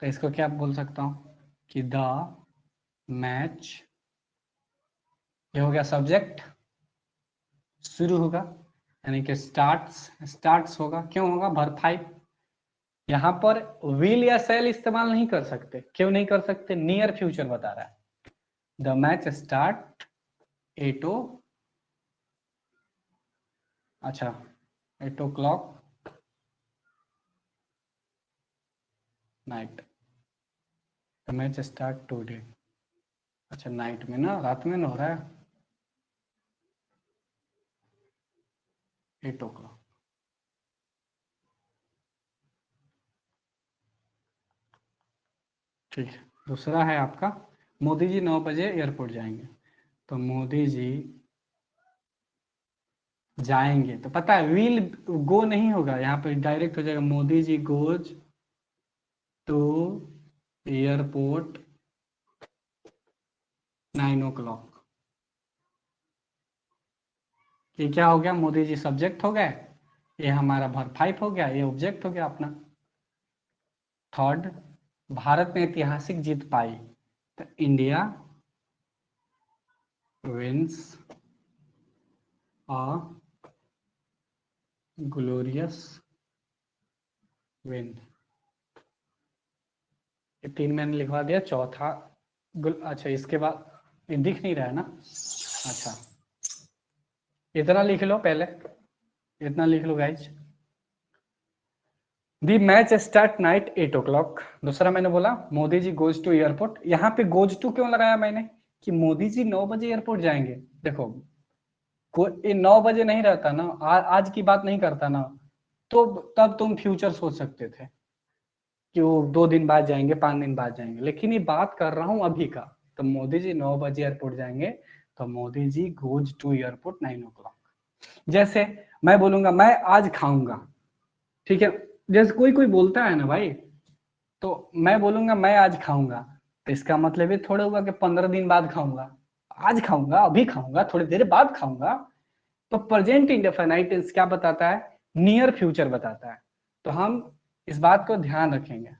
Speaker 1: तो इसको क्या बोल सकता हूँ कि द मैच, ये हो गया सब्जेक्ट, शुरू होगा यानी कि स्टार्ट्स होगा। क्यों होगा, भरपाई। यहाँ पर विल या सेल इस्तेमाल नहीं कर सकते। क्यों नहीं कर सकते, नियर फ्यूचर बता रहा है। द मैच स्टार्ट 8 अच्छा 8 o'clock night, the match start today. अच्छा नाइट में ना, रात में ना हो रहा है, 8 o'clock। ठीक है, दूसरा है आपका मोदी जी 9 बजे एयरपोर्ट जाएंगे। तो मोदी जी जाएंगे, तो पता है विल गो नहीं होगा, यहाँ पे डायरेक्ट हो जाएगा Modi ji goes to airport 9 o'clock। ये क्या हो गया, मोदी जी सब्जेक्ट हो गए, ये हमारा वर्ब फाइव हो गया, ये ऑब्जेक्ट हो गया अपना। थर्ड, भारत ने ऐतिहासिक जीत पाई, तो India wins a glorious win. ये 3 मैंने लिखवा दिया। चौथा अच्छा इसके बाद ये दिख नहीं रहा है ना, अच्छा इतना लिख लो पहले, इतना लिख लो guys. The match start night 8 o'clock। दूसरा मैंने बोला Modi ji goes to airport. यहाँ पे गोज टू क्यों लगाया मैंने, कि मोदी जी 9 बजे एयरपोर्ट जाएंगे। देखो ये 9 बजे नहीं रहता ना, आज की बात नहीं करता ना, तो तब तुम फ्यूचर सोच सकते थे कि वो 2 दिन बाद जाएंगे, 5 दिन बाद जाएंगे, लेकिन ये बात कर रहा हूँ अभी का। तो मोदी जी 9 बजे एयरपोर्ट जाएंगे, तो Modi ji goes to airport 9 o'clock। जैसे मैं बोलूंगा मैं आज खाऊंगा, ठीक है, जैसे कोई कोई बोलता है ना भाई, तो मैं बोलूंगा मैं आज खाऊंगा, तो इसका मतलब ये थोड़ा होगा कि 15 दिन बाद खाऊंगा। आज खाऊंगा, अभी खाऊंगा, थोड़ी देर बाद खाऊंगा। तो प्रेजेंट इंडेफिनाइट टेंस क्या बताता है, नियर फ्यूचर बताता है। तो हम इस बात को ध्यान रखेंगे।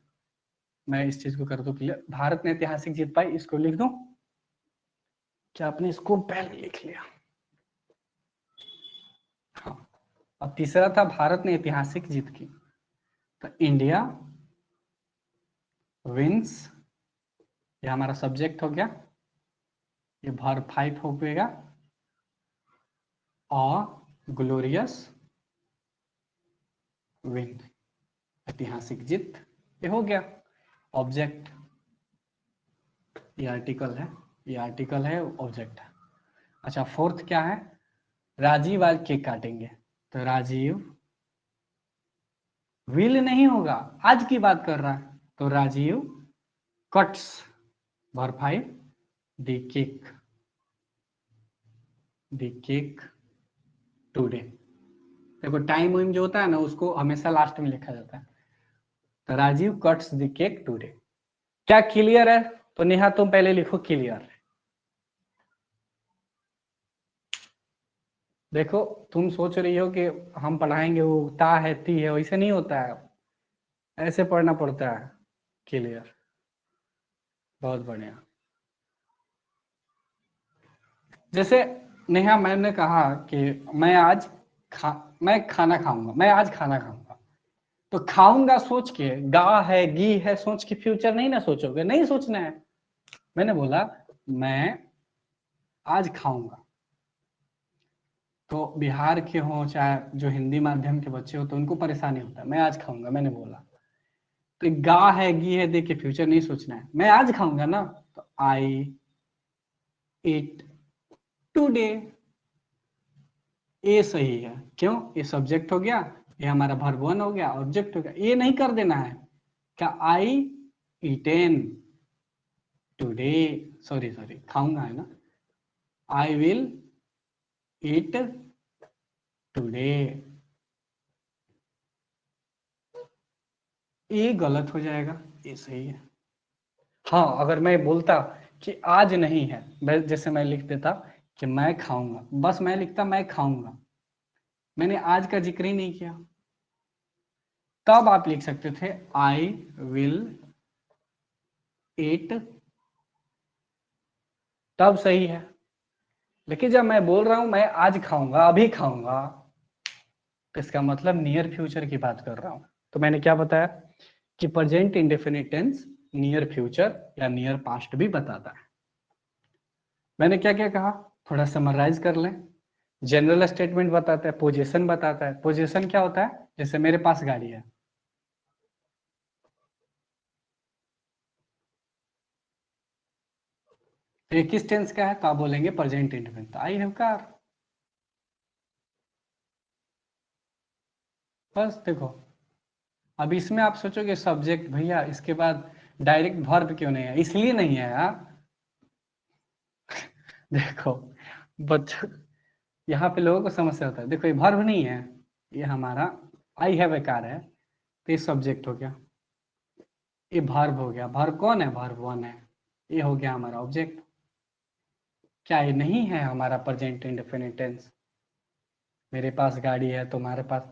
Speaker 1: मैं इस चीज को कर दूं क्लियर, भारत ने ऐतिहासिक जीत पाई, इसको लिख दूं क्या, आपने इसको पहले लिख लिया। हाँ, अब तीसरा था भारत ने ऐतिहासिक जीत की, तो इंडिया विंस ये हमारा सब्जेक्ट हो गया, ये वर्ब 5 हो गया, और ग्लोरियस विन, ऐतिहासिक जीत, ये हो गया ऑब्जेक्ट। ये आर्टिकल है, ये आर्टिकल है, ऑब्जेक्ट है। अच्छा, फोर्थ क्या है? राजीव आज केक काटेंगे, तो राजीव विल नहीं होगा, आज की बात कर रहा है, तो Rajeev cuts verb 5 the cake today. देखो टाइम वाइम जो होता है ना, उसको हमेशा लास्ट में लिखा जाता है, तो Rajeev cuts the cake today. क्या क्लियर है? तो नेहा तुम पहले लिखो क्लियर। देखो तुम सोच रही हो कि हम पढ़ाएंगे वो ता है ती है, वैसे नहीं होता है, ऐसे पढ़ना पड़ता है। क्लियर, बहुत बढ़िया। जैसे नेहा मैंने कहा कि मैं आज मैं खाना खाऊंगा, मैं आज खाना खाऊंगा, तो खाऊंगा सोच के, गा है गी है सोच के फ्यूचर नहीं ना सोचोगे, नहीं सोचना है। मैंने बोला मैं आज खाऊंगा, तो बिहार के हो चाहे जो हिंदी माध्यम के बच्चे हो तो उनको परेशानी होता है, मैं आज खाऊंगा मैंने बोला, तो गा है गी है देख के फ्यूचर नहीं सोचना है, मैं आज खाऊंगा ना, तो आई ईट टुडे। ये सही है, क्यों? ये सब्जेक्ट हो गया, ये हमारा वर्ब 1 हो गया, ऑब्जेक्ट हो गया, ये नहीं कर देना है क्या? आई ईटेन टुडे, सॉरी सॉरी खाऊंगा है ना, आई विल ईट टुडे, ये गलत हो जाएगा, ये सही है। हाँ, अगर मैं बोलता कि आज नहीं है, जैसे मैं लिख देता कि मैं खाऊंगा, बस मैं लिखता मैं खाऊंगा, मैंने आज का जिक्र ही नहीं किया, तब आप लिख सकते थे आई विल ईट, तब सही है। लेकिन जब मैं बोल रहा हूं मैं आज खाऊंगा, अभी खाऊंगा, तो इसका मतलब नियर फ्यूचर की बात कर रहा हूं। तो मैंने क्या बताया कि present indefinite tense near future या नियर पास्ट भी बताता है। मैंने क्या क्या कहा, थोड़ा समराइज कर लें। जनरल स्टेटमेंट बताता है, पोजीशन बताता है। पोजीशन क्या होता है? जैसे मेरे पास गाड़ी है, तो ये किस टेंस का है? तो आप बोलेंगे present indefinite, I have car. बस देखो, अब इसमें आप सोचोगे सब्जेक्ट भैया इसके बाद डायरेक्ट वर्ब क्यों नहीं है? इसलिए नहीं है यार, देखो बच्चों, यहाँ पे लोगों को समस्या होता है। देखो ये वर्ब नहीं है, ये हमारा आई हैव ए कार है, तो ये सब्जेक्ट हो गया, ये वर्ब हो गया। वर्ब कौन है? वर्ब 1 है, ये हो गया हमारा ऑब्जेक्ट। क्या ये नहीं है हमारा प्रेजेंट इंडेफिनिट टेंस? मेरे पास गाड़ी है, तुम्हारे पास,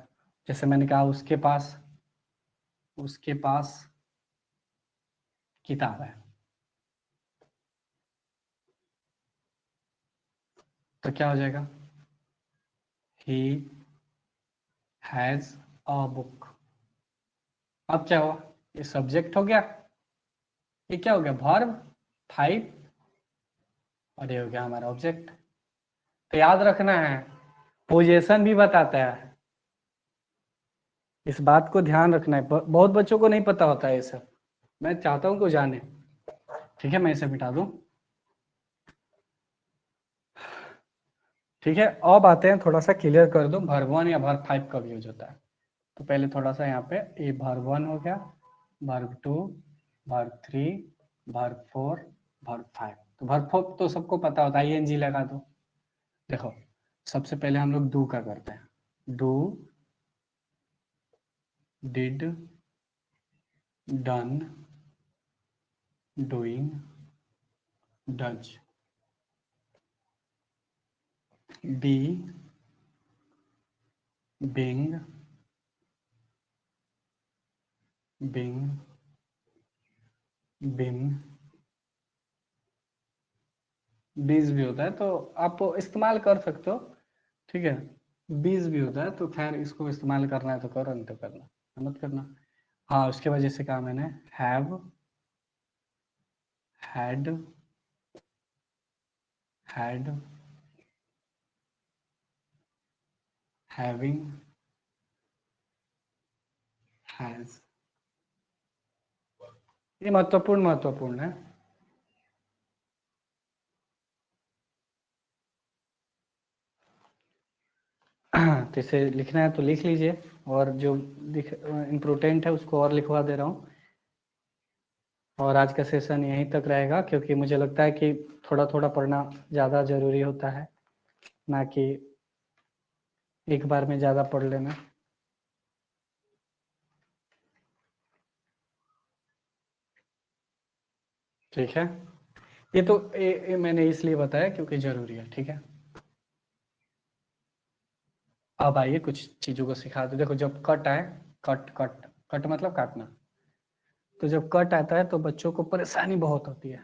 Speaker 1: जैसे मैंने कहा उसके पास किताब है, तो क्या हो जाएगा? He has a book. अब क्या हुआ? ये सब्जेक्ट हो गया, ये क्या हो गया? वर्ब 5, और ये हो गया हमारा ऑब्जेक्ट। तो याद रखना है, पोजीशन भी बताता है, इस बात को ध्यान रखना है। बहुत बच्चों को नहीं पता होता है ये सब, मैं चाहता हूं कि जाने। ठीक है, मैं इसे मिटा दूं। ठीक है, अब आते हैं, थोड़ा सा क्लियर कर दूं वर्ब 1 या वर्ब 5 कब यूज होता है। तो पहले थोड़ा सा यहाँ पे, ये वर्ब 1 हो गया, वर्ब 2, वर्ब 3, वर्ब 4, वर्ब 5। तो वर्ब 4 तो सबको पता होता है, ing लगा दो। देखो सबसे पहले हम लोग डू का करते हैं, do, did, done, doing, does, be, being, being, been, बीज भी होता है तो आप इस्तेमाल कर सकते हो। ठीक है, बीज भी होता है, तो खैर इसको इस्तेमाल करना है तो करो, नहीं तो करना मत करना। हाँ, उसके वजह से कहा मैंने, have, had, had, having, has. ये महत्वपूर्ण है। तो इसे लिखना है तो लिख लीजिए, और जो इम्पोर्टेंट है उसको और लिखवा दे रहा हूँ। और आज का सेशन यहीं तक रहेगा, क्योंकि मुझे लगता है कि थोड़ा थोड़ा पढ़ना ज़्यादा ज़रूरी होता है, ना कि एक बार में ज़्यादा पढ़ लेना। ठीक है, ये तो ये मैंने इसलिए बताया क्योंकि ज़रूरी है। ठीक है, अब आइए कुछ चीज़ों को सिखा दो। देखो, जब कट आए, कट कट कट मतलब काटना, तो जब कट आता है तो बच्चों को परेशानी बहुत होती है।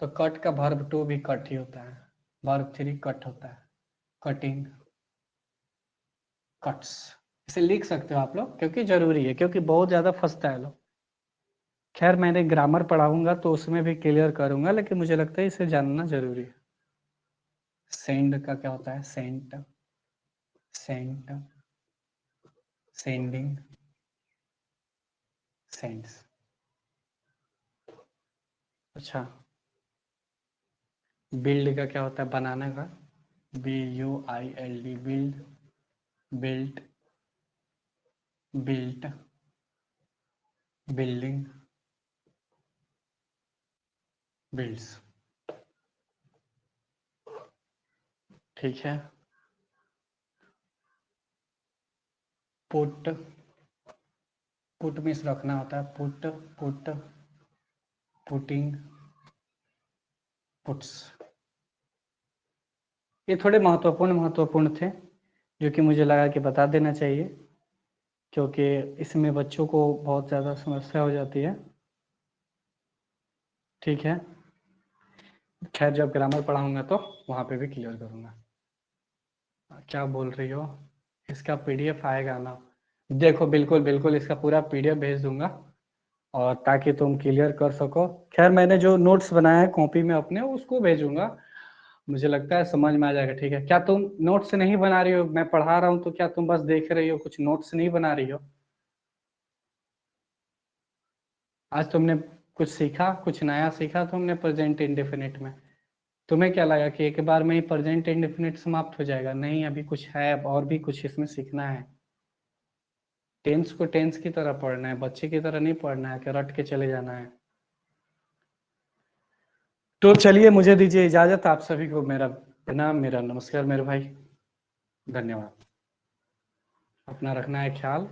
Speaker 1: तो कट का वर्ब टू भी कट ही होता है, वर्ब थ्री कट होता है, कटिंग, कट्स। इसे लिख सकते हो आप लोग, क्योंकि जरूरी है, क्योंकि बहुत ज्यादा फंसता है लोग। खैर, मैंने ग्रामर पढ़ाऊंगा तो उसमें भी क्लियर करूंगा, लेकिन मुझे लगता है इसे जानना जरूरी है। सेंड का क्या होता है? Sent, sent, sending, sends. अच्छा, बिल्ड का क्या होता है? बनाने का, BUILD, build, built, built, building, builds. ठीक है, पुट, पुट मीन्स रखना होता है, पुट, पुट, पुटिंग, पुट्स। ये थोड़े महत्वपूर्ण थे, जो कि मुझे लगा कि बता देना चाहिए, क्योंकि इसमें बच्चों को बहुत ज़्यादा समस्या हो जाती है। ठीक है, खैर जब ग्रामर पढ़ाऊंगा तो वहाँ पे भी क्लियर करूँगा। क्या बोल रही हो? इसका PDF आएगा ना? देखो, बिल्कुल बिल्कुल इसका पूरा PDF भेज दूंगा, और ताकि तुम क्लियर कर सको। खैर, मैंने जो नोट्स बनाया है कॉपी में अपने, उसको भेजूंगा, मुझे लगता है समझ में आ जाएगा। ठीक है, क्या तुम नोट्स नहीं बना रही हो? मैं पढ़ा रहा हूँ तो क्या तुम बस देख रही हो, कुछ नोट्स नहीं बना रही हो? आज तुमने कुछ सीखा, कुछ नया सीखा तुमने प्रेजेंट इंडेफिनिट में? तुम्हें क्या लगा कि एक बार में ही प्रेजेंट इंडेफिनिट समाप्त हो जाएगा? नहीं, अभी कुछ है, और भी कुछ इसमें सीखना है। टेंस को टेंस की तरह पढ़ना है, बच्चे की तरह नहीं पढ़ना है कि रट के चले जाना है। तो चलिए, मुझे दीजिए इजाजत। आप सभी को मेरा प्रणाम, मेरा नमस्कार मेरे भाई। धन्यवाद। अपना रखना है ख्याल।